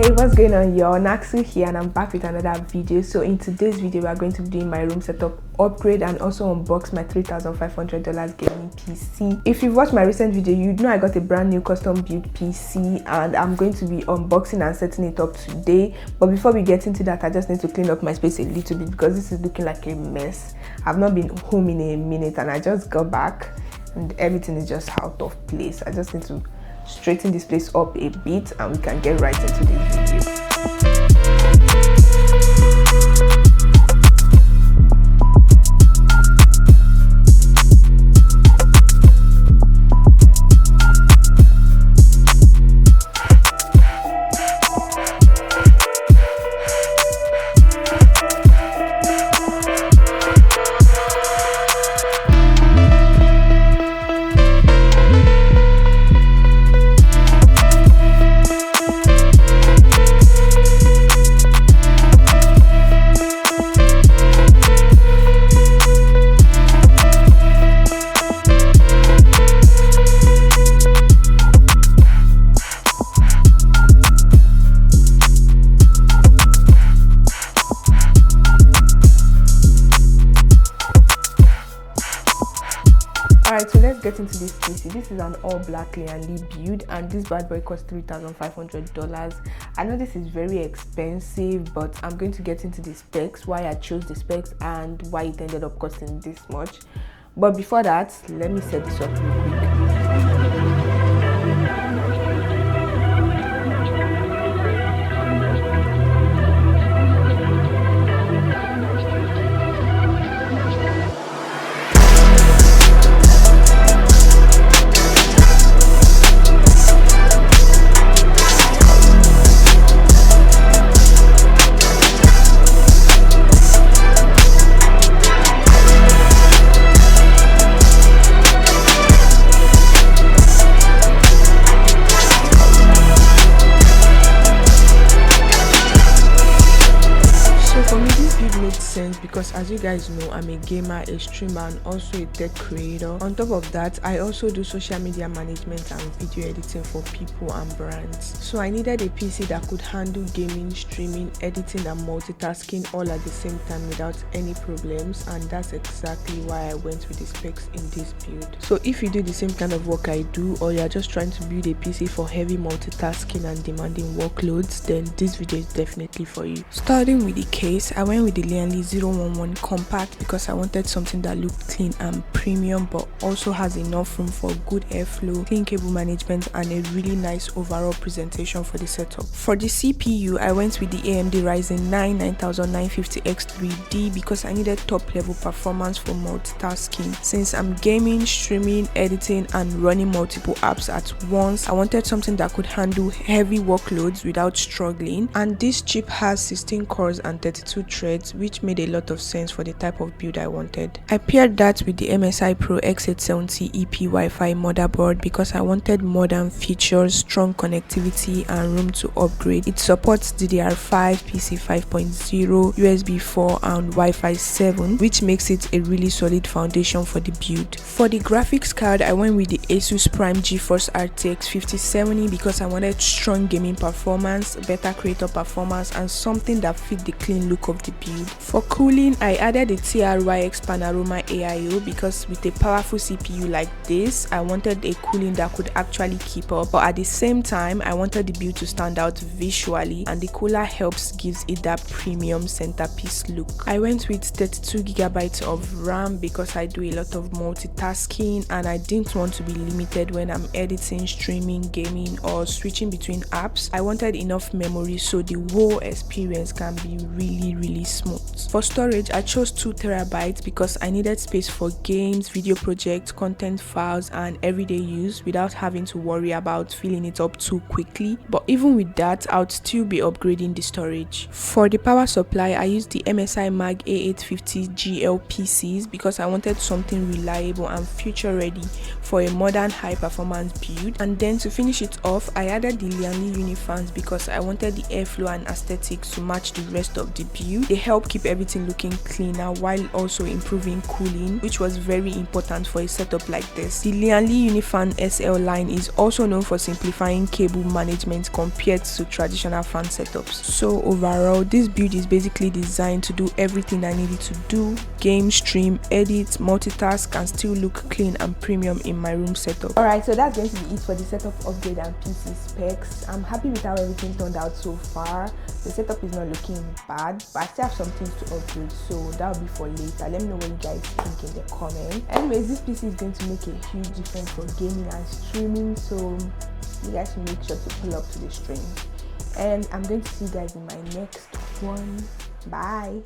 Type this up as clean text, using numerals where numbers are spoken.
Hey, what's going on, y'all? Naxu here, and I'm back with another video. So in today's video, we are going to be doing my room setup upgrade and also unbox my $3,500 gaming PC. If you've watched my recent video, you know I got a brand new custom built PC and I'm going to be unboxing and setting it up today. But before we get into that, I just need to clean up my space a little bit because this is looking like a mess. I've not been home in a minute and I just got back and everything is just out of place. I just need to straighten this place up a bit and we can get right into this video. Alright, so let's get into this PC. This is an all black Lianli build and this bad boy costs $3,500. I know this is very expensive, but I'm going to get into the specs, why I chose the specs and why it ended up costing this much. But before that, let me set this up real quick. Because as you guys know, I'm a gamer, a streamer, and also a tech creator. On top of that, I also do social media management and video editing for people and brands. So I needed a PC that could handle gaming, streaming, editing, and multitasking all at the same time without any problems, and that's exactly why I went with the specs in this build. So if you do the same kind of work I do, or you're just trying to build a PC for heavy multitasking and demanding workloads, then this video is definitely for you. Starting with the case, I went with the Lianli 011 compact because I wanted something that looked clean and premium but also has enough room for good airflow, clean cable management, and a really nice overall presentation for the setup. For the CPU, I went with the AMD Ryzen 9 9950X3D because I needed top level performance for multitasking. Since I'm gaming, streaming, editing, and running multiple apps at once, I wanted something that could handle heavy workloads without struggling, and this chip has 16 cores and 32 threads, which made a lot of sense for the type of build I wanted. I paired that with the MSI Pro X870 EP Wi-Fi motherboard because I wanted modern features, strong connectivity, and room to upgrade. It supports DDR5, PC 5.0, USB 4, and Wi-Fi 7, which makes it a really solid foundation for the build. For the graphics card, I went with the Asus Prime GeForce RTX 5070 because I wanted strong gaming performance, better creator performance, and something that fit the clean look of the build. For cooling, I added the TRYX Panorama AIO because with a powerful CPU like this, I wanted a cooling that could actually keep up, but at the same time, I wanted the build to stand out visually, and the cooler gives it that premium centerpiece look. I went with 32GB of RAM because I do a lot of multitasking and I didn't want to be limited when I'm editing, streaming, gaming, or switching between apps. I wanted enough memory so the whole experience can be really smooth. For storage, I chose 2TB because I needed space for games, video projects, content files, and everyday use without having to worry about filling it up too quickly. But even with that, I would still be upgrading the storage. For the power supply, I used the MSI Mag A850 GL PCs because I wanted something reliable and future ready for a modern high performance build. And then to finish it off, I added the Lianli Unifans because I wanted the airflow and aesthetics to match the rest of the build. They help keep everything looking looking cleaner while also improving cooling, which was very important for a setup like this. The Lianli Unifan SL line is also known for simplifying cable management compared to traditional fan setups. So overall, this build is basically designed to do everything I needed to do: game, stream, edit, multitask, and still look clean and premium in my room setup. Alright, so that's going to be it for the setup upgrade and PC specs. I'm happy with how everything turned out so far. The setup is not looking bad, but I still have some things to upgrade, so that'll be for later. Let me know what you guys think in the comments. Anyways, this PC is going to make a huge difference for gaming and streaming, so you guys should make sure to pull up to the stream. And I'm going to see you guys in my next one. Bye.